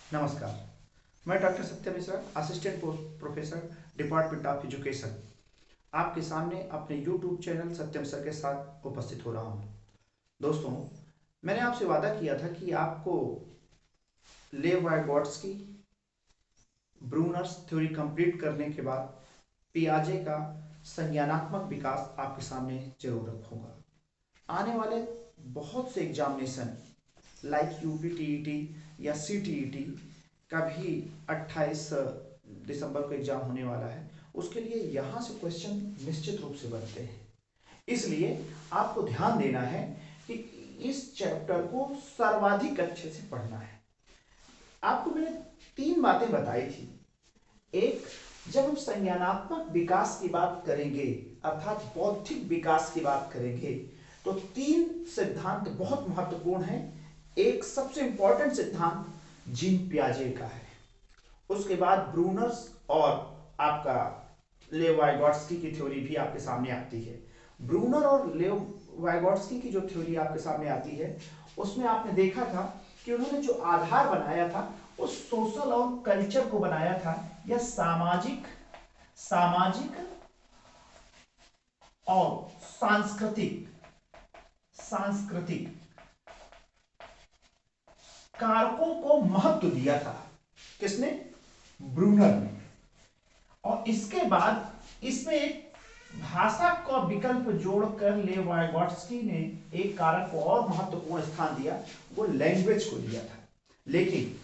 नमस्कार। मैं डॉक्टर सत्य Mishra, assistant professor, department of education, आपके सामने अपने यूट्यूब चैनल सत्यम सर के साथ उपस्थित हो रहा हूँ। दोस्तों, मैंने आपसे वादा किया था कि आपको लेव वाइगॉट्स्की ब्रूनर्स थ्योरी कंप्लीट करने के बाद पियाजे का संज्ञानात्मक विकास आपके सामने जरूर रखूंगा। आने वाले बहुत से एग्जामिनेशन लाइक यूपीटीईटी या सीटीईटी का भी 28 दिसंबर को एग्जाम होने वाला है। उसके लिए यहाँ से क्वेश्चन निश्चित रूप से बनते हैं, इसलिए आपको ध्यान देना है कि इस चैप्टर को सर्वाधिक अच्छे से पढ़ना है। आपको मैंने 3 बातें बताई थी। एक, जब हम संज्ञानात्मक विकास की बात करेंगे अर्थात बौद्धिक विकास की बात करेंगे तो 3 सिद्धांत बहुत महत्वपूर्ण हैं। एक सबसे इंपॉर्टेंट सिद्धांत जीन पियाजे का है, उसके बाद ब्रूनर्स और आपका लेव वाइगॉट्स्की की थ्योरी भी आपके सामने आती है। ब्रूनर और लेव वाइगॉट्स्की की जो थ्योरी आपके सामने आती है उसमें आपने देखा था कि उन्होंने जो आधार बनाया था वो सोशल और कल्चर को बनाया था, या सामाजिक और सांस्कृतिक कारकों को महत्व दिया था। किसने? ब्रूनर ने। और इसके बाद इसमें एक भाषा का विकल्प जोड़कर लेव वाइगॉट्स्की ने एक कारक को और महत्वपूर्ण स्थान दिया, वो लैंग्वेज को दिया था। लेकिन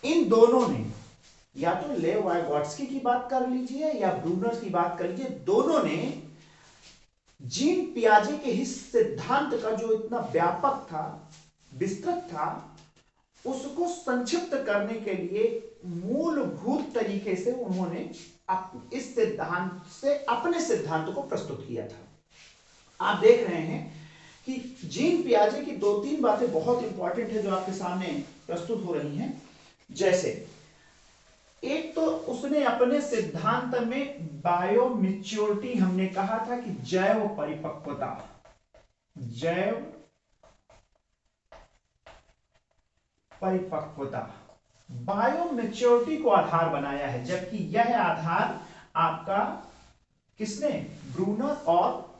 इन दोनों ने, या तो लेव वाइगॉट्स्की की बात कर लीजिए या ब्रूनर की बात कर लीजिए, दोनों ने जीन पियाजे के इस सिद्धांत का जो इतना व्यापक था, विस्तृत था, उसको संक्षिप्त करने के लिए मूलभूत तरीके से उन्होंने इस सिद्धांत से अपने सिद्धांत को प्रस्तुत किया था। आप देख रहे हैं कि जीन पियाजे की 2-3 बातें बहुत इंपॉर्टेंट है जो आपके सामने प्रस्तुत हो रही हैं। जैसे एक तो उसने अपने सिद्धांत में बायो मैच्योरिटी, हमने कहा था कि जैव परिपक्वता, बायो मैच्योरिटी को आधार बनाया है, जबकि यह आधार आपका किसने? ब्रूनर और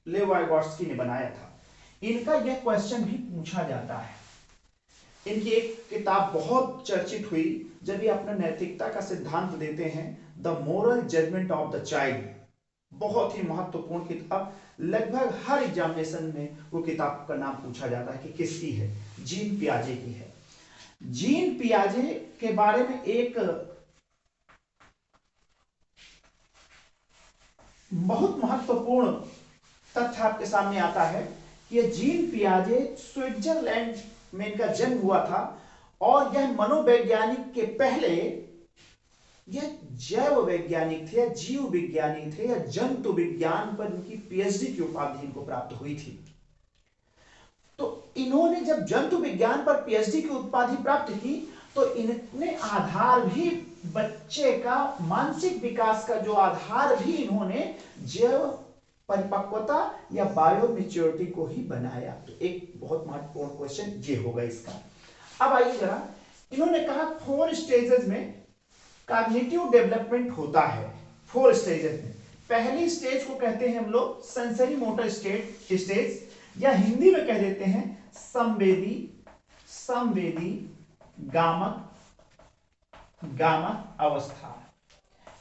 लेव वाइगॉट्स्की ने बनाया था। इनका यह क्वेश्चन भी पूछा जाता है। इनकी एक किताब बहुत चर्चित हुई जब ये अपना नैतिकता का सिद्धांत देते हैं, the moral judgement of the child. बहुत ही महत्वपूर्ण किताब, लगभग हर एग्जामिनेशन में वो किताब का नाम पूछा जाता है कि किसकी है? जीन पियाजे की है। जीन पियाजे के बारे में एक बहुत महत्वपूर्ण तथ्य आपके सामने आता है कि यह जीन पियाजे स्विट्जरलैंड में इनका जन्म हुआ था, और यह मनोवैज्ञानिक के पहले यह जैव वैज्ञानिक थे, या जीव विज्ञानी थे, या जंतु विज्ञान पर इनकी पीएचडी की उपाधि इनको प्राप्त हुई थी। तो इन्होंने जब जंतु विज्ञान पर पीएचडी की उपाधि प्राप्त की तो इन्होंने आधार भी बच्चे का मानसिक विकास का जो आधार भी इन्होंने जैव परिपक्वता या बायो मैच्योरिटी को ही बनाया। तो एक बहुत महत्वपूर्ण क्वेश्चन ये होगा इसका। अब आइए जरा, इन्होंने कहा 4 स्टेजेस में कॉग्निटिव डेवलपमेंट होता है। 4 स्टेजेस में पहली स्टेज को कहते हैं हम लोग सेंसरी मोटर स्टेज, या हिंदी में कह देते हैं संवेदी गामक अवस्था,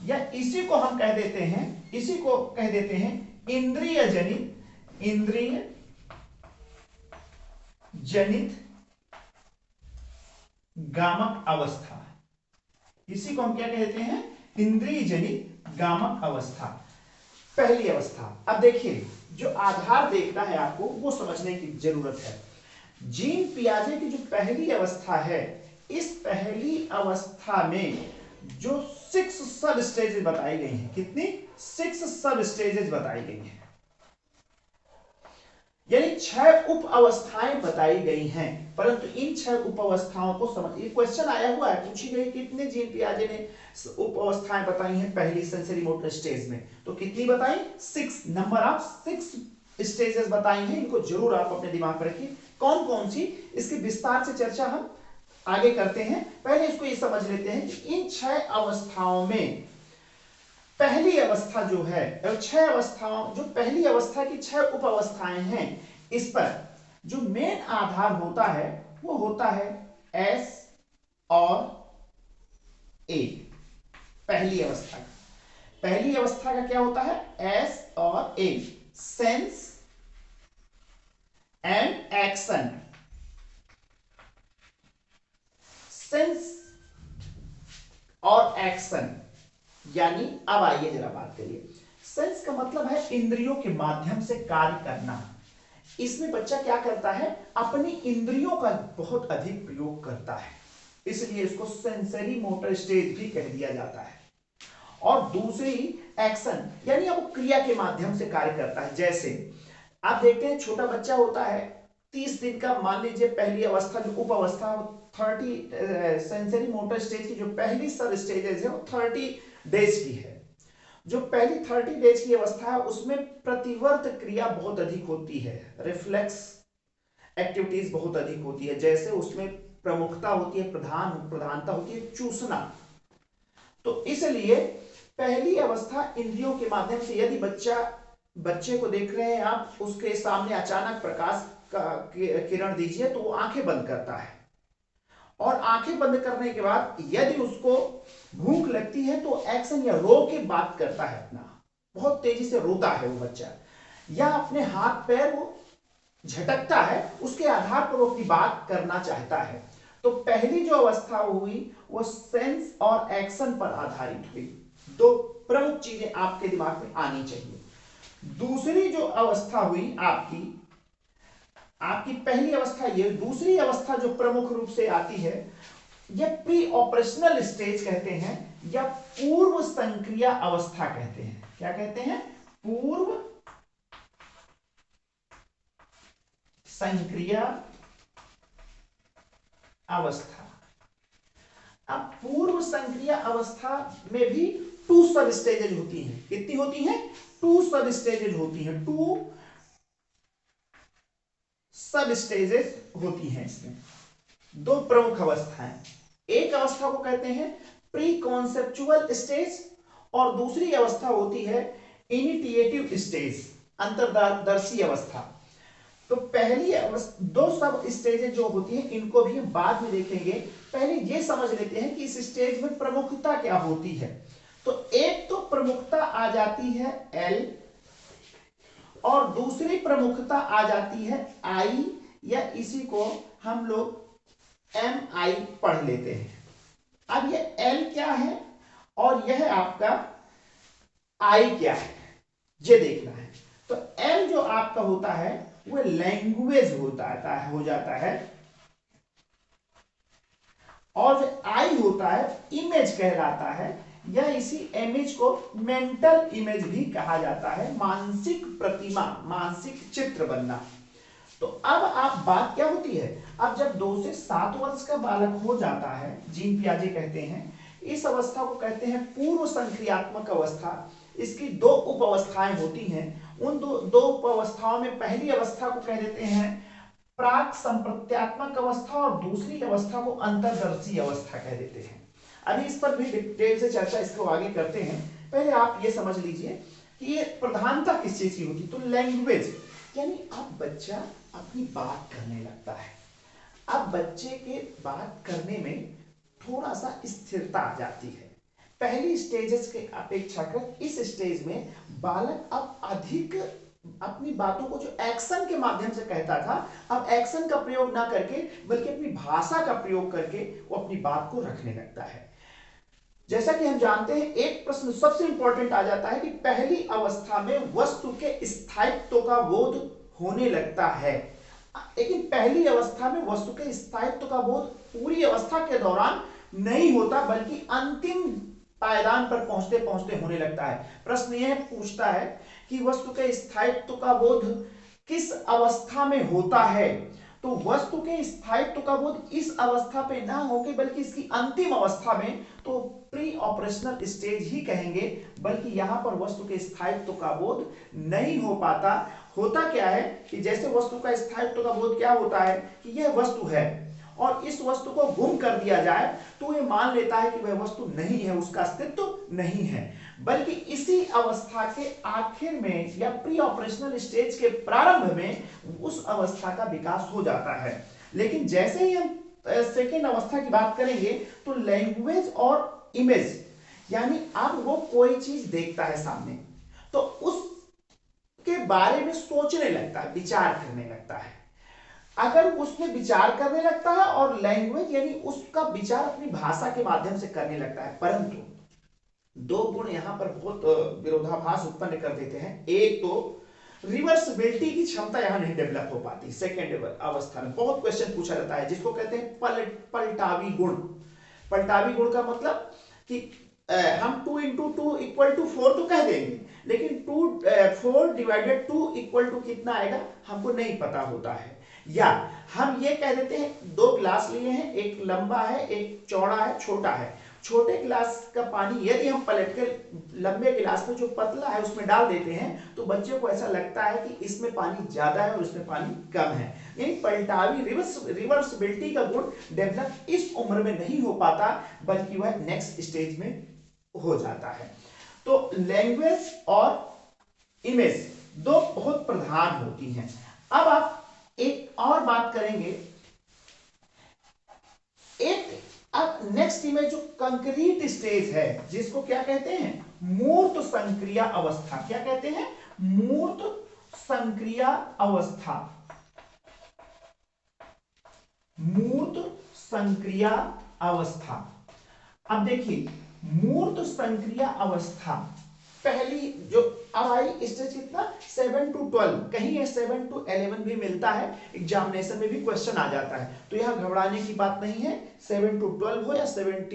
या इसी को कह देते हैं इंद्रिय जनित गामक अवस्था। इसी को हम क्या कहते हैं? इंद्रिय जनित गामक अवस्था, पहली अवस्था। अब देखिए, जो आधार देखना है आपको वो समझने की जरूरत है। जीन पियाजे की जो पहली अवस्था है, इस पहली अवस्था में जो 6 सब स्टेजेस बताई गई हैं, कितनी? 6 सब स्टेजेस बताई गई हैं, यानी 6 उप अवस्थाएं बताई गई हैं। परंतु इन 6 उप अवस्थाओं को समझिए, क्वेश्चन आया हुआ है, पूछी गई कितने जीन पियाजे ने उप अवस्थाएं बताई हैं पहली सेंसरी मोटर स्टेज में, तो कितनी बताई? 6, नंबर ऑफ 6 स्टेजेस बताई हैं। इनको जरूर आप अपने दिमाग में रखिए, कौन कौन सी, इसकी विस्तार से चर्चा हम आगे करते हैं। पहले इसको ये समझ लेते हैं कि इन 6 अवस्थाओं में पहली अवस्था जो है, 6 अवस्थाओं, जो पहली अवस्था की 6 उप अवस्थाएं हैं, इस पर जो मेन आधार होता है वो होता है एस और ए। पहली अवस्था का क्या होता है? एस और ए, सेंस एंड एक्शन। सेंस और एक्शन यानी, अब आइए जरा बात करिए। सेंस का मतलब है इंद्रियों के माध्यम से कार्य करना। इसमें बच्चा क्या करता है? अपनी इंद्रियों का बहुत अधिक प्रयोग करता है, इसलिए इसको सेंसरी मोटर स्टेज भी कह दिया जाता है। और दूसरी एक्शन यानी अब क्रिया के माध्यम से कार्य करता है। जैसे आप देखते हैं छोटा बच्चा होता है 30 दिन का, मान लीजिए पहली अवस्था जो उप अवस्था 30 सेंसरी मोटर स्टेज की जो पहली सब स्टेजेस है वो 30 डेज की है। जो पहली 30 डेज की अवस्था है उसमें प्रतिवर्त क्रिया बहुत अधिक होती है, रिफ्लेक्स एक्टिविटीज बहुत अधिक होती है। जैसे उसमें प्रमुखता होती है, प्रधानता होती है चूसना। तो इसलिए पहली अवस्था इंद्रियों के माध्यम से, यदि बच्चे को देख रहे हैं आप, उसके सामने अचानक प्रकाश का किरण दीजिए तो वो आंखें बंद करता है, और आंखें बंद करने के बाद यदि उसको भूख लगती है तो एक्शन या रो के बात करता है, अपना बहुत तेजी से रोता है वो बच्चा, या अपने हाथ पैर वो झटकता है, उसके आधार पर वो अपनी बात करना चाहता है। तो पहली जो अवस्था हुई वो सेंस और एक्शन पर आधारित हुई। दो प्रमुख चीजें आपके दिमाग में आनी चाहिए। दूसरी जो अवस्था हुई आपकी पहली अवस्था ये, दूसरी अवस्था जो प्रमुख रूप से आती है यह प्री ऑपरेशनल स्टेज कहते हैं, या पूर्व संक्रिया अवस्था कहते हैं। क्या कहते हैं? पूर्व संक्रिया अवस्था। अब पूर्व संक्रिया अवस्था में भी 2 सब स्टेजेज होती हैं। कितनी होती हैं? 2 सब स्टेजेज होती हैं। 2 सब स्टेजेस होती हैं। इसमें 2 प्रमुख अवस्थाएं, एक अवस्था को कहते हैं प्री कॉन्सेप्चुअल स्टेज, और दूसरी अवस्था होती है इनिटिएटिव स्टेज, अंतर्दर्शी अवस्था। तो पहली 2 सब स्टेजेस जो होती हैं इनको भी हम बाद में देखेंगे। पहले ये समझ लेते हैं कि इस स्टेज में प्रमुखता क्या होती है। तो एक तो प्रमुखता आ जाती है एल, और दूसरी प्रमुखता आ जाती है आई, या इसी को हम लोग एम आई पढ़ लेते हैं। अब ये एल क्या है और यह आपका आई क्या है, ये देखना है। तो एल जो आपका होता है वो लैंग्वेज हो जाता है, और जो आई होता है इमेज कहलाता है, या इसी इमेज को मेंटल इमेज भी कहा जाता है, मानसिक प्रतिमा, मानसिक चित्र बनना। तो अब आप बात क्या होती है, अब जब 2 से 7 वर्ष का बालक हो जाता है, जीन पियाजे कहते हैं, इस अवस्था को कहते हैं पूर्व संक्रियात्मक अवस्था। इसकी 2 उप अवस्थाएं होती हैं। उन दो उप अवस्थाओं में पहली अवस्था को कह देते हैं प्राक संप्रत्यात्मक अवस्था, और दूसरी अवस्था को अंतर्दर्शी अवस्था कह देते हैं। अभी इस पर भी डिटेल से चर्चा इसको आगे करते हैं। पहले आप ये समझ लीजिए कि ये प्रधानता किस चीज की होती है। तो लैंग्वेज यानी अब बच्चा अपनी बात करने लगता है। अब बच्चे के बात करने में थोड़ा सा स्थिरता आ जाती है। पहली स्टेजेस के अपेक्षाकृत इस स्टेज में बालक अब अधिक अपनी बातों को जो एक्शन के माध्यम से कहता था, अब एक्शन का प्रयोग ना करके बल्कि अपनी भाषा का प्रयोग करके वो अपनी बात को रखने लगता है। जैसा कि हम जानते हैं, एक प्रश्न सबसे इंपॉर्टेंट आ जाता है कि पहली अवस्था में वस्तु के स्थायित्व का बोध होने लगता है, लेकिन पहली अवस्था में वस्तु के स्थायित्व का बोध पूरी अवस्था के दौरान नहीं होता, बल्कि अंतिम पायदान पर पहुंचते पहुंचते होने लगता है। प्रश्न यह पूछता है कि वस्तु के स्थायित्व का बोध किस अवस्था में होता है। तो वस्तु के स्थायित्व का बोध इस अवस्था पे ना होके बल्कि इसकी अंतिम अवस्था में, तो प्री ऑपरेशनल स्टेज ही कहेंगे, बल्कि यहां पर वस्तु के स्थायित्व का बोध नहीं हो पाता। होता क्या है कि जैसे वस्तु का स्थायित्व का बोध क्या होता है कि यह वस्तु है और इस वस्तु को गुम कर दिया जाए तो ये मान लेता है कि वह वस्तु नहीं है, उसका अस्तित्व नहीं है। बल्कि इसी अवस्था के आखिर में या प्री ऑपरेशनल स्टेज के प्रारंभ में उस अवस्था का विकास हो जाता है। लेकिन जैसे ही हम सेकेंड अवस्था की बात करेंगे तो लैंग्वेज और इमेज, यानी अब वो कोई चीज देखता है सामने तो उसके बारे में सोचने लगता है, विचार करने लगता है। अगर उसमें विचार करने लगता है और लैंग्वेज यानी उसका विचार अपनी भाषा के माध्यम से करने लगता है, परंतु दो गुण यहां पर बहुत विरोधाभास उत्पन्न कर देते हैं। एक तो रिवर्सिबिलिटी की क्षमता यहां नहीं डेवलप हो पाती। सेकेंड अवस्था में बहुत क्वेश्चन पूछा जाता है जिसको कहते हैं पलटावी गुण। पलटावी गुण का मतलब कि हम 2 × 2 = 4 तो कह देंगे, लेकिन 4 / 2 = कितना आएगा हमको नहीं पता होता है। या हम ये कह देते हैं दो गिलास लिए हैं, एक लंबा है एक चौड़ा है, छोटा है। छोटे गिलास का पानी यदि हम पलट कर लंबे गिलास में जो पतला है उसमें डाल देते हैं तो बच्चे को ऐसा लगता है कि इसमें पानी ज्यादा है और इसमें पानी कम है। यानी पलटावी रिवर्सिबिलिटी का गुण डेवलप इस उम्र में नहीं हो पाता, बल्कि वह नेक्स्ट स्टेज में हो जाता है। तो लैंग्वेज और इमेज दो बहुत प्रधान होती हैं। अब आप एक और बात करेंगे, एक अब नेक्स्ट इमेज जो कंक्रीट स्टेज है जिसको क्या कहते हैं, मूर्त संक्रिया अवस्था। क्या कहते हैं, मूर्त संक्रिया अवस्था। मूर्त संक्रिया अवस्था। अब देखिए मूर्त संक्रिया अवस्था पहली जो अब आई स्टेज कितना 7 to 12, कहीं ये 7 to 11 भी मिलता है, एग्जामिनेशन में भी क्वेश्चन आ जाता है, तो यहाँ घबराने की बात नहीं है। 7 to 12 हो या 7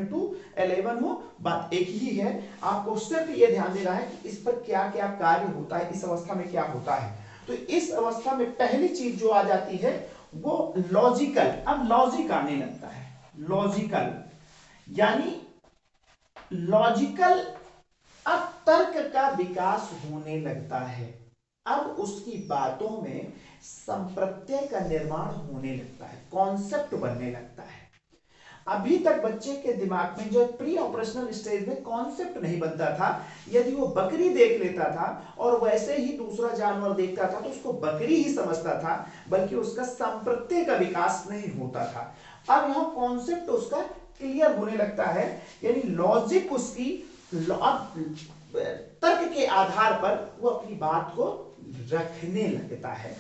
to 11 हो, बात एक ही है। आपको सिर्फ ये ध्यान देना है कि इस पर क्या क्या कार्य होता है, इस अवस्था में क्या होता है। तो इस अवस्था में पहली चीज जो आ जाती है वो लॉजिकल। अब लॉजिक आने लगता है, लॉजिकल यानी लॉजिकल, अब तर्क का विकास होने लगता है। अब उसकी बातों में संप्रत्यय का निर्माण होने लगता है, कॉन्सेप्ट बनने लगता है। अभी तक बच्चे के दिमाग में जो प्री ऑपरेशनल स्टेज में कॉन्सेप्ट नहीं बनता था। यदि वो बकरी देख लेता था और वैसे ही दूसरा जानवर देखता था तो उसको बकरी ही समझता था, बल्कि उसका संप्रत्यय का विकास नहीं होता था। अब यहां कॉन्सेप्ट उसका क्लियर होने लगता है, यानी लॉजिक उसकी तर्क के आधार पर वो अपनी बात को रखने लगता है।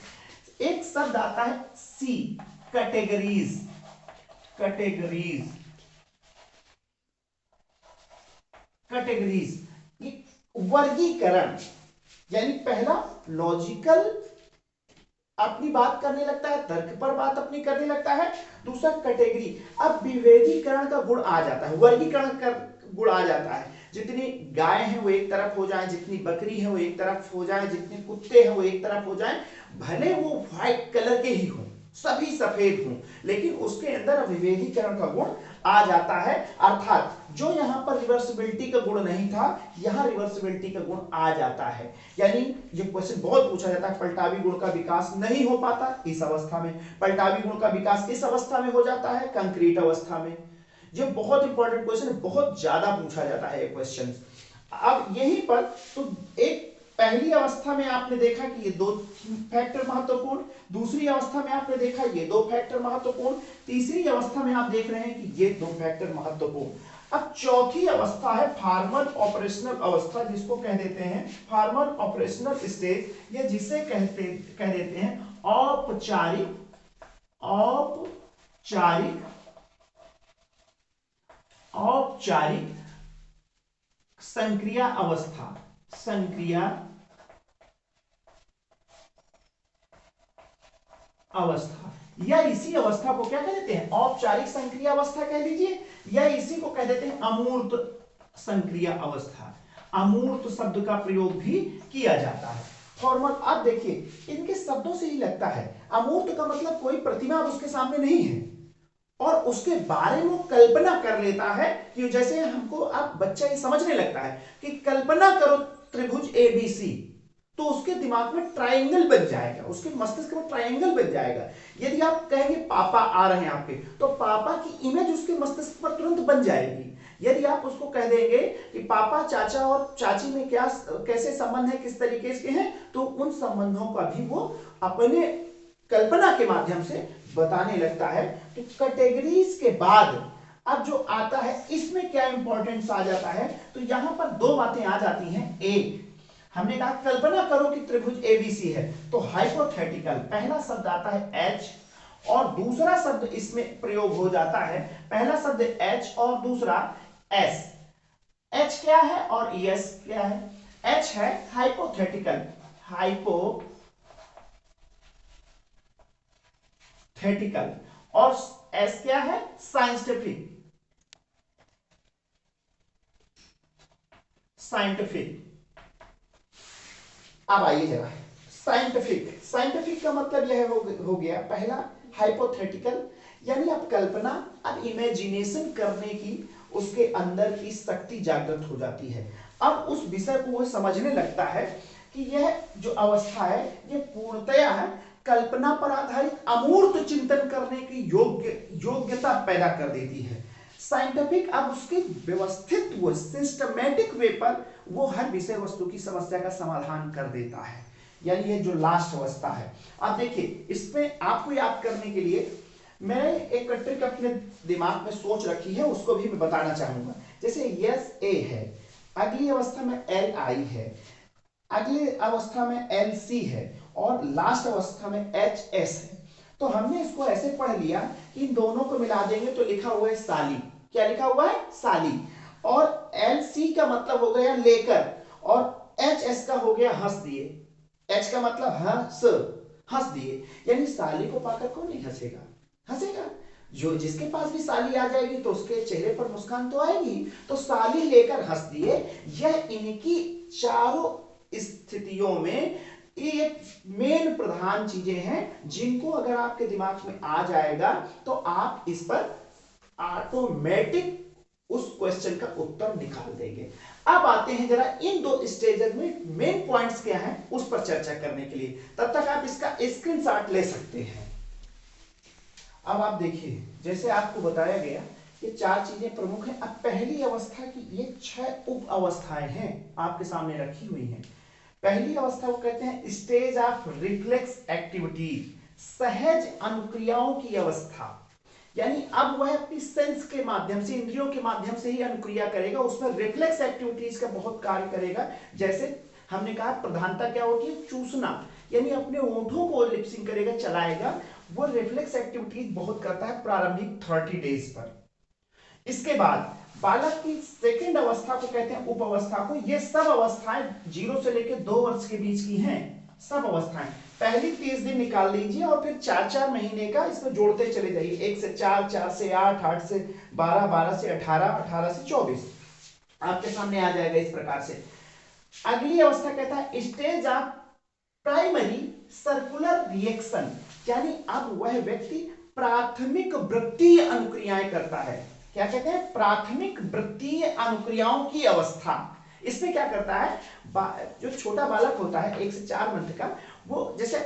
एक शब्द आता है सी, कैटेगरीज। कैटेगरीज, कैटेगरीज ये वर्गीकरण, यानी पहला लॉजिकल अपनी बात करने लगता है, तर्क पर बात अपनी करने लगता है। दूसरा कैटेगरी, अब विभेदीकरण का गुण आ जाता है, वर्गीकरण का गुण आ जाता है। जितनी गाय हैं वो एक तरफ हो जाएं, जितनी बकरी है वो एक तरफ हो जाएं, जितने कुत्ते हैं वो एक तरफ हो जाएं, भले वो व्हाइट कलर के ही हों, सभी सफेद हों, लेकिन उसके अंदर विभेदीकरण का गुण आ जाता है। अर्थात जो यहां पर रिवर्सिबिलिटी का गुण नहीं था, यहां रिवर्सिबिलिटी का गुण आ जाता है। यानी ये क्वेश्चन बहुत पूछा जाता है, पलटावी गुण का विकास नहीं हो पाता इस अवस्था में, पलटावी गुण का विकास इस अवस्था में हो जाता है, कंक्रीट अवस्था में। ये बहुत इंपॉर्टेंट क्वेश्चन है, बहुत ज्यादा पूछा जाता है ये क्वेश्चन। अब यहीं पर तो एक पहली अवस्था में आपने देखा कि ये दो फैक्टर महत्वपूर्ण, दूसरी अवस्था में आपने देखा ये दो फैक्टर महत्वपूर्ण, तीसरी अवस्था में आप देख रहे हैं कि ये दो फैक्टर महत्वपूर्ण। अब चौथी अवस्था है फार्मल ऑपरेशनल अवस्था, जिसको कह देते हैं फार्मल ऑपरेशनल स्टेज, या जिसे कह देते हैं औपचारिक औपचारिक संक्रिया अवस्था। संक्रिया अवस्था, या इसी अवस्था को क्या कह देते हैं, औपचारिक संक्रिया अवस्था कह लीजिए, या इसी को कह देते हैं अमूर्त संक्रिया अवस्था। अमूर्त शब्द का प्रयोग भी किया जाता है। फॉर्मल, आप देखिए इनके शब्दों से ही लगता है, अमूर्त का मतलब कोई प्रतिमा उसके सामने नहीं है और उसके बारे में कल्पना कर लेता है, कि जैसे हमको अब बच्चा ये समझने लगता है कि कल्पना करो त्रिभुज ABC, तो उसके दिमाग में ट्रायंगल बन जाएगा, उसके मस्तिष्क में ट्रायंगल बन जाएगा। यदि आप कहेंगे पापा आ रहे हैं आपके, तो पापा की इमेज उसके मस्तिष्क पर तुरंत बन जाएगी। यदि आप उसको कह देंगे कि पापा चाचा और चाची में क्या कैसे संबंध है, किस तरीके के हैं, तो उन संबंधों का भी वो अपने कल्पना के माध्यम से बताने लगता है। तो कैटेगरीज के बाद अब जो आता है इसमें क्या इंपॉर्टेंस आ जाता है, तो यहां पर दो बातें आ जाती हैं। एक, हमने कहा कल्पना करो कि त्रिभुज एबीसी है, तो हाइपोथेटिकल पहला शब्द आता है एच और दूसरा शब्द इसमें प्रयोग हो जाता है, पहला शब्द एच और दूसरा एस। एच क्या है और एस क्या है? एच है हाइपोथेटिकल, हाइपोथेटिकल, और एस क्या है? Scientific, scientific. अब आइए जरा साइंटिफिक, साइंटिफिक का मतलब यह हो गया पहला हाइपोथेटिकल, यानी अब कल्पना, अब इमेजिनेशन करने की उसके अंदर की शक्ति जागृत हो जाती है। अब उस विषय को वह समझने लगता है कि यह जो अवस्था है यह पूर्णतया है कल्पना पर आधारित अमूर्त चिंतन करने की योग्यता पैदा कर देती है। साइंटिफिक अब उसके व्यवस्थित व सिस्टमैटिक वे पर वो हर विषय वस्तु की समस्या का समाधान कर देता है, यानी ये जो लास्ट अवस्था है। अब देखिए इसमें आपको याद करने के लिए मैंने एक ट्रिक अपने दिमाग में सोच रखी है, उसको भी मैं बताना चाहूंगा। जैसे यस ए है, अगली अवस्था में एल आई है, अगली अवस्था में एल सी है और लास्ट अवस्था में एच एस है। तो हमने इसको ऐसे पढ़ लिया कि इन दोनों को मिला देंगे तो लिखा हुआ है साली। क्या लिखा हुआ है? साली। और एल सी का मतलब हो गया लेकर, और एच एस का हो गया हंस दिए। एच का मतलब हंस, हंस दिए, यानी साली को पाकर कौन नहीं हंसेगा? हंसेगा। जो जिसके पास भी साली आ जाएगी तो उसके चेहरे पर मुस्कान तो आएगी। तो साली लेकर हंस दिए, यह इनकी चारों स्थितियों में ये मेन प्रधान चीजें हैं जिनको अगर आपके दिमाग में आ जाएगा तो आप इस पर ऑटोमेटिक उस क्वेश्चन का उत्तर निकाल देंगे। अब आते हैं जरा इन दो स्टेजेस में मेन पॉइंट्स क्या हैं उस पर चर्चा करने के लिए। तब तक आप इसका स्क्रीनशॉट ले सकते हैं। अब आप देखिए जैसे आपको बताया गया ये चार चीजें प्रमुख हैं। अब पहली अवस्था की ये 6 उप अवस्थाएं हैं आपके सामने रखी हुई हैं। पहली अवस्था को कहते हैं स्टेज ऑफ रिफ्लेक्स एक्टिविटी, सहज अनुक्रियाओं की अवस्था, यानी अब वह अपनी सेंस के माध्यम से, इंद्रियों के माध्यम से ही अनुक्रिया करेगा, उसमें रिफ्लेक्स एक्टिविटीज का बहुत कार्य करेगा। जैसे हमने कहा प्रधानता क्या होती है? चूसना, यानी अपने होठों को लिप्सिंग करेगा, चलाएगा, वो रिफ्लेक्स एक्टिविटीज बहुत करता है प्रारंभिक 30 डेज पर। इसके बाद बालक की सेकंड अवस्था को कहते हैं उप अवस्था को। ये सब अवस्थाएं 0 से लेकर 2 वर्ष के बीच की हैं, सब अवस्थाएं। पहली 30 दिन निकाल लीजिए और फिर 4-4 महीने का इसमें जोड़ते चले जाइए, 1 से 4, 4 से 8, 8 से 12, 12 से 18, 18 से 24 आपके सामने आ जाएगा इस प्रकार से। अगली अवस्था कहता है stage of primary circular reaction, यानी अब वह व्यक्ति प्राथमिक वृत्तीय अनुक्रियाएं करता है। क्या कहते हैं? प्राथमिक वृत्तीय अनुक्रियाओं की अवस्था। इसमें क्या करता है? जो छोटा बालक होता है 1 से 4 मंथ का, वो जैसे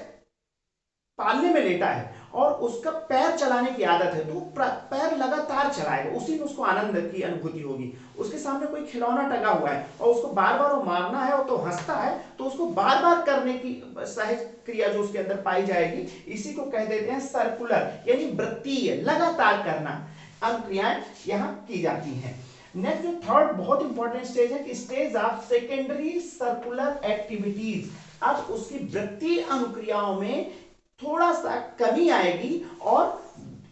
पालने में लेटा है और उसका पैर चलाने की आदत है तो पैर लगातार चलाएगा, उसी में उसको आनंद की अनुभूति होगी। उसके सामने कोई खिलौना टंगा हुआ है और उसको बार बार वो मारना है और तो हंसता है, तो उसको बार बार करने की सहज क्रिया जो उसके अंदर पाई जाएगी, इसी को कह देते हैं सर्कुलर, यानी वृत्तीय, लगातार करना अनुक्रियाएं यहां की जाती हैं। नेक्स्ट जो थर्ड बहुत इंपॉर्टेंट स्टेज है कि stage of secondary circular activities. अब उसकी वृत्तीय अनुक्रियाओं में थोड़ा सा कमी आएगी और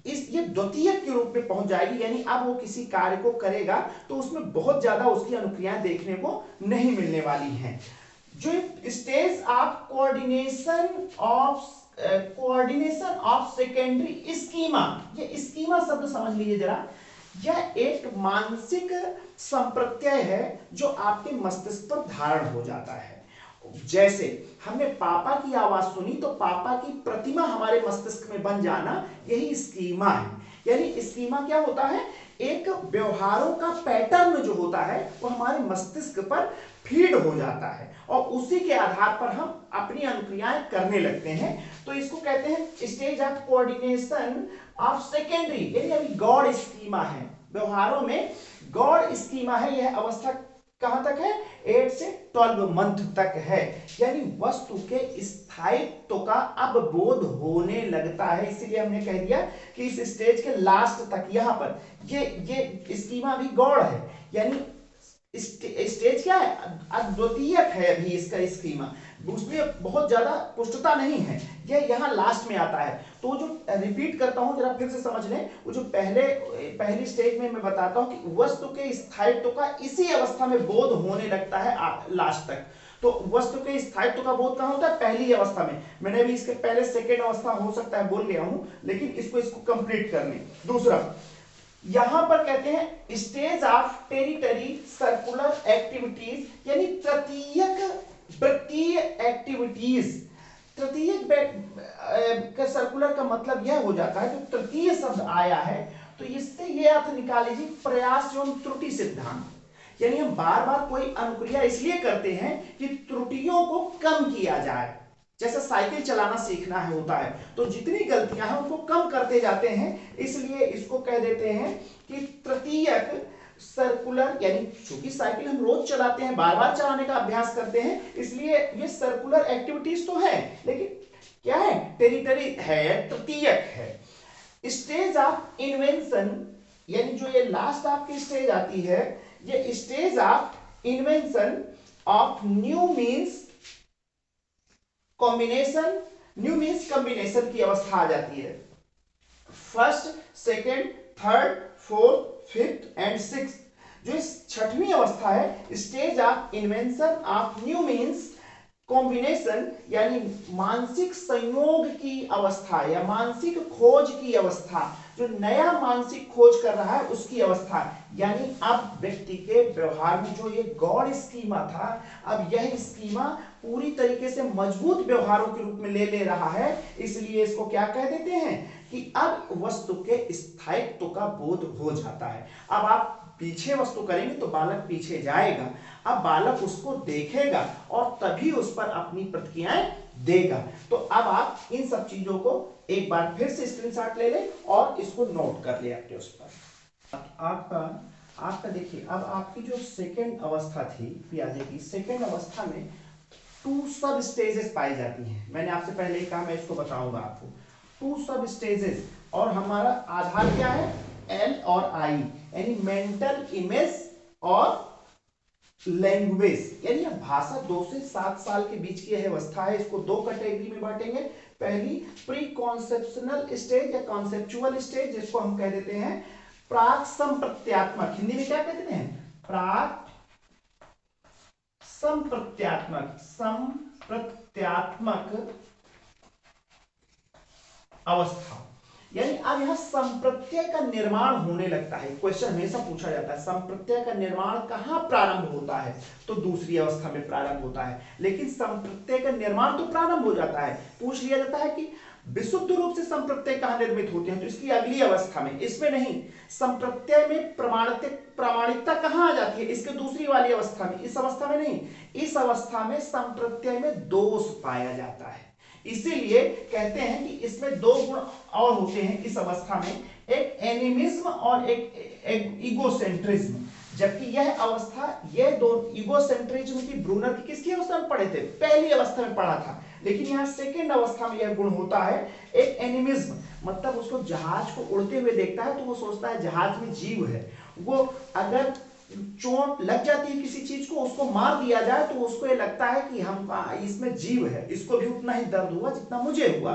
ये द्वितीय के रूप में पहुंच जाएगी, यानी अब वो किसी कार्य को करेगा तो उसमें बहुत ज्यादा उसकी अनुक्रियाएं देखने को नहीं मिलने वाली हैं। जो stage of coordination of secondary schema, ये स्कीमा शब्द समझ लीजिए जरा, यह एक मानसिक संप्रत्यय है जो आपके मस्तिष्क पर धारण हो जाता है। जैसे हमने पापा की आवाज सुनी तो पापा की प्रतिमा हमारे मस्तिष्क में बन जाना, यही स्कीमा है। यानी स्कीमा क्या होता है? एक व्यवहारों का पैटर्न जो होता है वो हमारे मस्तिष्क पर फीड हो जाता है और उसी के आधार पर हम अपनी अनुक्रियाएं करने लगते हैं। तो इसको कहते हैं stage of coordination of secondary, यानी अभी गॉड स्कीमा है, व्यवहारों में गॉड स्कीमा है। यह अवस्था कहां तक है? 8 से 12 मंथ तक है, यानी वस्तु के स्थायित्व का अब बोध होने लगता है। इसीलिए हमने कह दिया कि इस स्टेज के लास्ट तक यहां पर ये स्कीमा भी गौड़ है, यानी स्टेज क्या है? अद्वितीयक है अभी इसका स्कीमा, उसमें बहुत ज्यादा पुष्टता नहीं है, ये यहाँ लास्ट में आता है। तो जो रिपीट करता हूं, जरा फिर से समझ लें, वो जो पहली स्टेज में मैं बताता हूं कि वस्तु के स्थायित्व का इसी अवस्था में बोध होने लगता है लास्ट तक। तो वस्तु के स्थायित्व का बोध कहां होता है? पहली अवस्था में। मैंने अभी इसके पहले सेकेंड अवस्था हो सकता है बोल गया हूं, लेकिन इसको कंप्लीट कर लें। दूसरा यहां पर कहते हैं stage of territory circular activities, यानी तृतीयक वृत्तीय एक्टिविटीज। तृतीयक का सर्कुलर का मतलब यह हो जाता है, जो तृतीय शब्द आया है तो इससे यह अर्थ निकाल लीजिए प्रयास एवं त्रुटि सिद्धांत। यानी हम बार बार कोई अनुक्रिया इसलिए करते हैं कि त्रुटियों को कम किया जाए। जैसे साइकिल चलाना सीखना है होता है, तो जितनी गलतियां हैं उनको कम करते जाते हैं, इसलिए इसको कह देते हैं कि तृतीयक सर्कुलर, यानी चूंकि साइकिल हम रोज चलाते हैं, बार बार चलाने का अभ्यास करते हैं, इसलिए ये सर्कुलर एक्टिविटीज तो है, लेकिन क्या है? टेरिटरी है, तृतीयक है। स्टेज ऑफ इन्वेंशन, यानी जो ये लास्ट आपकी स्टेज आती है, ये stage of invention of new means combination, new means combination की अवस्था आ जाती है। First, second, third, fourth, fifth and six, जो इस छठवीं अवस्था है, stage of invention of new means combination, यानी मानसिक संयोग की अवस्था या मानसिक खोज की अवस्था, जो नया मानसिक खोज कर रहा है उसकी अवस्था। यानी अब व्यक्ति के व्यवहार में जो ये गॉड स्कीमा था, अब यह स्कीमा पूरी तरीके से मजबूत व्यवहारों के रूप में ले रहा है, इसलिए इसको क्या कह देते हैं कि अब वस्तु के स्थायित्व का बोध हो जाता है। अब आप पीछे वस्तु करेंगे तो बालक पीछे जाएगा, अब बालक उसको देखेगा और तभी उस पर अपनी प्रतिक्रियाएं देगा। तो अब आप इन सब चीजों को एक बार फिर से स्क्रीनशॉट ले लें और इसको नोट कर ले अपने उस पर। आपका देखिए, अब आपकी जो सेकेंड अवस्था थी पियाजे की, सेकेंड अवस्था में 2 सब स्टेजेस पाई जाती हैं। मैंने आपसे पहले ही कहा, मैं इसको बताऊंगा आपको। 2 सब स्टेजेस, और हमारा आधार क्या है? एल और आई, यानी मेंटल इमेज और लैंग्वेज, यानी भाषा। 2 से 7 साल के बीच की यह अवस्था है। इसको 2 कैटेगरी में बांटेंगे। पहली प्री कॉन्सेप्शनल स्टेज या कॉन्सेप्चुअल स्टेज, जिसको हम कह देते हैं प्राक संप्रत्यात्मक, हिंदी में क्या कहते हैं? प्राक संप्रत्यात्मक अवस्था। यानी अब यहां संप्रत्यय का निर्माण होने लगता है। क्वेश्चन हमेशा पूछा जाता है, संप्रत्यय का निर्माण कहां प्रारंभ होता है? तो दूसरी अवस्था में प्रारंभ होता है। लेकिन संप्रत्यय का निर्माण तो प्रारंभ हो जाता है। पूछ लिया जाता है कि विशुद्ध रूप से संप्रत्यय कहां निर्मित होते हैं, तो इसकी अगली अवस्था में, इसमें नहीं। संप्रत्यय में प्रामाणिकता कहां आ जाती है? इसके दूसरी वाली अवस्था में, इस अवस्था में नहीं। इस अवस्था में संप्रत्यय में दोष पाया जाता है, इसीलिए कहते हैं कि इसमें 2 गुण और होते हैं इस अवस्था में, एक एनिमिज्म और एक इगोसेंट्रिज्म। जबकि यह अवस्था, यह दो इगोसेंट्रिज्म की ब्रूनर की किसकी अवस्था में पढ़े थे? पहली अवस्था में पढ़ा था। लेकिन यहाँ सेकेंड अवस्था में यह गुण होता है, एक एनिमिज्म, मतलब उसको जहाज को उड़ते हुए देखता है तो वो सोचता है जहाज में जीव है। वो अगर चोट लग जाती है किसी चीज को, उसको मार दिया जाए तो उसको ये लगता है कि हम इसमें जीव है, इसको भी उतना ही दर्द हुआ जितना मुझे हुआ।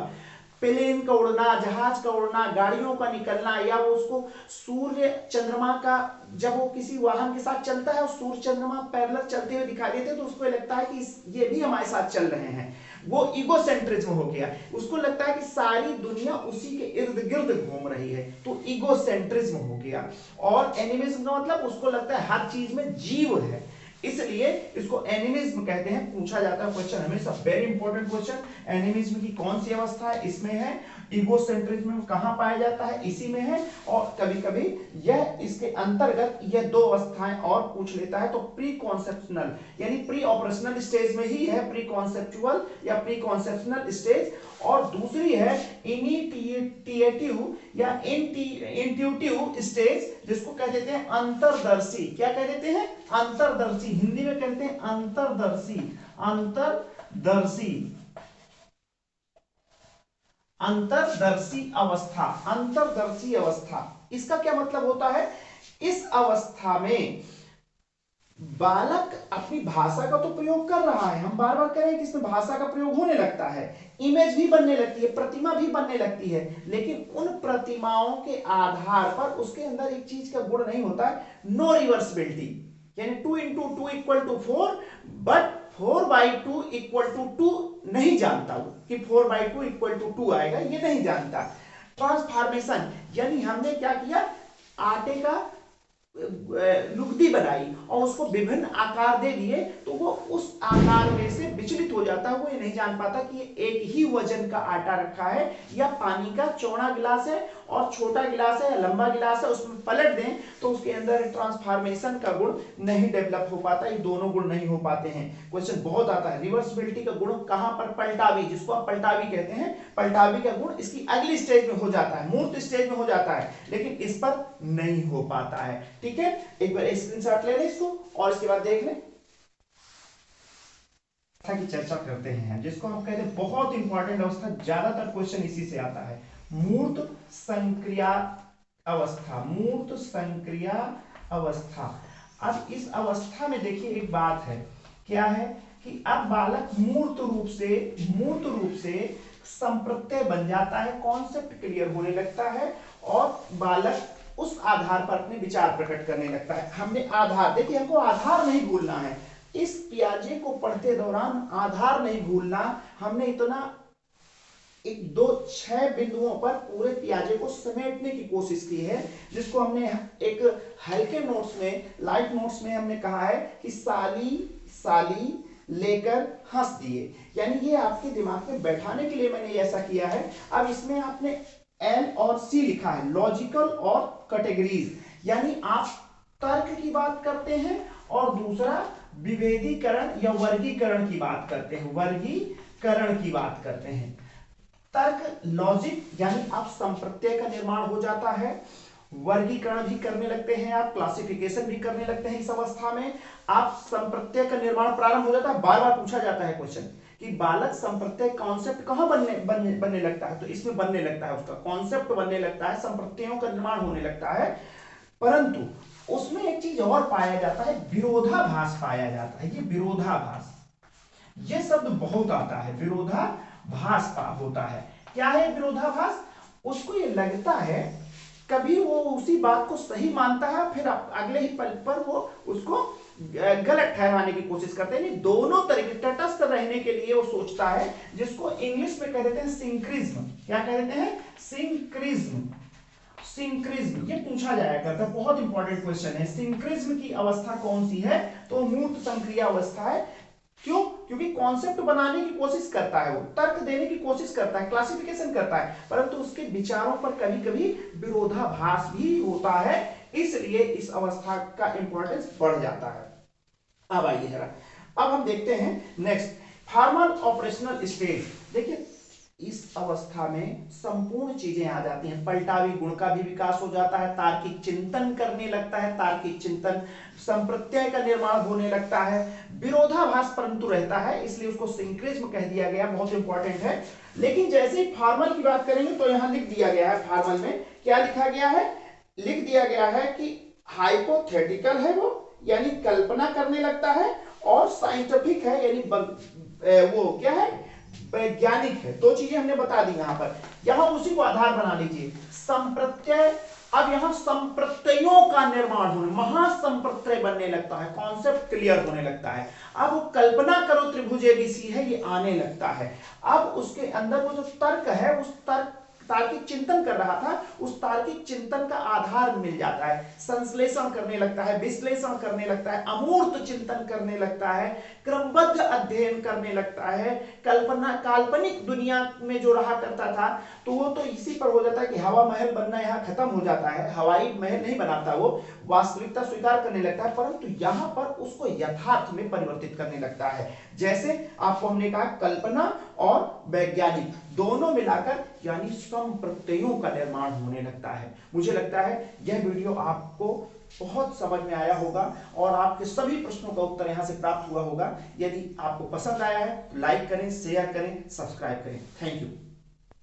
प्लेन का उड़ना, जहाज का उड़ना, गाड़ियों का निकलना, या वो उसको सूर्य चंद्रमा का, जब वो किसी वाहन के साथ चलता है और सूर्य चंद्रमा पैरेलल चलते हुए दिखाई देते हैं तो उसको लगता है कि ये भी हमारे साथ चल रहे हैं। वो इगोसेंट्रिज्म हो गया, उसको लगता है कि सारी दुनिया उसी के इर्द गिर्द घूम रही है, तो इगोसेंट्रिज्म हो गया। और एनिमिज्म का मतलब उसको लगता है हर चीज में जीव है, इसलिए इसको एनिमिज्म कहते हैं। पूछा जाता है क्वेश्चन हमेशा, वेरी इंपॉर्टेंट क्वेश्चन, एनिमिज्म की कौन सी अवस्था है? इसमें है इगोसेंट्रिज्म कहां पाया जाता है, इसी में है। और कभी कभी यह इसके अंतर्गत यह दो अवस्थाएं और पूछ लेता है, तो प्री कॉन्सेप्शनल यानी प्री ऑपरेशनल स्टेज में ही है प्री कॉन्सेप्चुअल या प्री कॉन्सेप्शनल स्टेज, और दूसरी है इनिटिएटिव या इंट्यूटिव स्टेज, जिसको कह देते हैं अंतर्दर्शी। क्या कह देते हैं, अंतर्दर्शी, हिंदी में कहते हैं अंतर्दर्शी, अंतर्दर्शी, अंतर्दर्शी अवस्था, अंतर्दर्शी अवस्था। इसका क्या मतलब होता है, इस अवस्था में बालक अपनी भाषा का तो प्रयोग कर रहा है, हम बार बार कह रहे हैं कि इसमें भाषा का प्रयोग होने लगता है, इमेज भी बनने लगती है, प्रतिमा भी बनने लगती है, लेकिन उन प्रतिमाओं के आधार पर उसके अंदर एक चीज का गुण नहीं होता है, नो रिवर्सिबिलिटी, यानी 2 into 2 = 4, बट 4/2 = 2 नहीं जानता वो कि 4/2 = 2 आएगा, ये नहीं जानता। ट्रांसफॉर्मेशन यानी हमने क्या किया, आटे का लुगदी बनाई और उसको विभिन्न आकार दे दिए, तो वो उस आकार में से विचलित हो जाता है, वो ये नहीं जान पाता कि ये एक ही वजन का आटा रखा है या पानी का चौड़ा गिलास है और छोटा गिलास है या लंबा गिलास है, उसमें पलट दें तो उसके अंदर ट्रांसफॉर्मेशन का गुण नहीं डेवलप हो पाता, ये दोनों गुण नहीं हो पाते हैं। क्वेश्चन बहुत आता है, रिवर्सिबिलिटी का गुण कहां पर, पलटावी, जिसको आप पलटावी कहते हैं, पलटावी का गुण इसकी अगली स्टेज में हो जाता है, मूर्त स्टेज में हो जाता है, लेकिन इस पर नहीं हो पाता है। ठीक है, एक बार स्क्रीनशॉट ले लें इसको और इसके बाद देख लें की चर्चा करते हैं, जिसको हम कहते हैं बहुत इंपॉर्टेंट अवस्था, ज्यादातर क्वेश्चन इसी से आता है, मूर्त संक्रिया अवस्था, मूर्त संक्रिया अवस्था। अब इस अवस्था में देखिए एक बात है, क्या है कि अब बालक मूर्त रूप से संप्रत्यय बन जाता है, कॉन्सेप्ट क्लियर होने लगता है और बालक उस आधार पर अपने विचार प्रकट करने लगता है। हमने आधार, देखिए हमको आधार नहीं भूलना है, इस पियाजे को पढ़ते दौरान आधार नहीं भूलना। हमने इतना 6 बिंदुओं पर पूरे पियाजे को समेटने की कोशिश की है, जिसको हमने एक हल्के नोट्स में, लाइट नोट्स में हमने कहा है कि साली साली लेकर हंस दिए, यानी ये आपके दिमाग में बैठाने के लिए मैंने ऐसा किया है। अब इसमें आपने L और C लिखा है, लॉजिकल और कैटेगरीज, यानी आप तर्क की बात करते हैं और दूसरा विभेदीकरण या वर्गीकरण की बात करते हैं, वर्गीकरण की बात करते हैं। तर्क लॉजिक यानी आप संप्रत्यय का निर्माण हो जाता है, वर्गीकरण भी करने लगते हैं, आप क्लासिफिकेशन भी करने लगते हैं। इस अवस्था में आप संप्रत्यय का निर्माण प्रारंभ हो जाता है। बार बार पूछा जाता है क्वेश्चन कि बालक संप्रत्यय कॉन्सेप्ट कहां बनने लगता है, तो इसमें बनने लगता है, उसका कॉन्सेप्ट बनने लगता है, संप्रत्ययों का निर्माण होने लगता है। परंतु उसमें एक चीज और पाया जाता है, विरोधाभास पाया जाता है। ये विरोधाभास, ये शब्द बहुत आता है, विरोधाभास होता है। क्या है विरोधाभास, उसको ये लगता है, कभी वो उसी बात को सही मानता है, फिर अगले ही पल पर वो उसको गलत ठहराने की कोशिश करते हैं। दोनों तरीके तटस्थ रहने के लिए वो सोचता है, जिसको इंग्लिश में कह देते हैं सिंक्रिज्म। क्या कह देते हैं, सिंक्रिज्म। सिंक्रिज्म ये पूछा जाया करता है, बहुत इंपॉर्टेंट क्वेश्चन है। सिंक्रिज्म की अवस्था कौन सी है, तो मूर्त संक्रिया अवस्था है। क्यों, क्योंकि कॉन्सेप्ट बनाने की कोशिश करता है, वो तर्क देने की कोशिश करता है, क्लासिफिकेशन करता है, परंतु उसके विचारों पर कभी कभी विरोधाभास भी होता है, इसलिए इस अवस्था का इंपॉर्टेंस बढ़ जाता है। अब आइए जरा, अब हम देखते हैं नेक्स्ट, फॉर्मल ऑपरेशनल स्टेज। देखिए इस अवस्था में संपूर्ण चीजें आ जाती हैं, पलटावी गुण का भी विकास हो जाता है, तार्किक चिंतन करने लगता है, तार्किक चिंतन, संप्रत्यय का निर्माण होने लगता है, विरोधाभास परंतु रहता है, इसलिए उसको सिंक्रिज्म कह दिया गया, बहुत इंपॉर्टेंट है। लेकिन जैसे ही फॉर्मल की बात करेंगे तो यहां लिख दिया गया है, फॉर्मल में क्या लिखा गया है, लिख दिया गया है कि हाइपोथेटिकल है वो, यानी कल्पना करने लगता है, और साइंटिफिक है, यानी वो क्या है, वैज्ञानिक है। दो चीजें हमने बता दी यहां पर, यहां उसी को आधार बना लीजिए, संप्रत्यय। अब यहां संप्रत्ययों का निर्माण होने, महासंप्रत्यय बनने लगता है, कॉन्सेप्ट क्लियर होने लगता है। अब वो कल्पना करो त्रिभुज एबीसी है, ये आने लगता है। अब उसके अंदर वो जो तर्क है, उस तार्किक चिंतन कर रहा था, उस तार्किक चिंतन का आधार मिल जाता है, संश्लेषण करने लगता है, विश्लेषण करने लगता है, अमूर्त चिंतन करने लगता है, क्रमबद्ध अध्ययन करने लगता है, कल्पना, काल्पनिक दुनिया में जो रहा करता था तो वो तो इसी पर हो जाता है कि हवा महल बनना यहाँ खत्म हो जाता है, हवाई महल नहीं बनाता, वो वास्तविकता स्वीकार करने लगता है, परंतु यहाँ पर उसको यथार्थ में परिवर्तित करने लगता है। जैसे आपको हमने कहा कल्पना और वैज्ञानिक दोनों मिलाकर यानी सम प्रत्ययों का निर्माण होने लगता है। मुझे लगता है यह वीडियो आपको बहुत समझ में आया होगा और आपके सभी प्रश्नों का उत्तर यहां से प्राप्त हुआ होगा। यदि आपको पसंद आया है तो लाइक करें, शेयर करें, सब्सक्राइब करें। Thank you.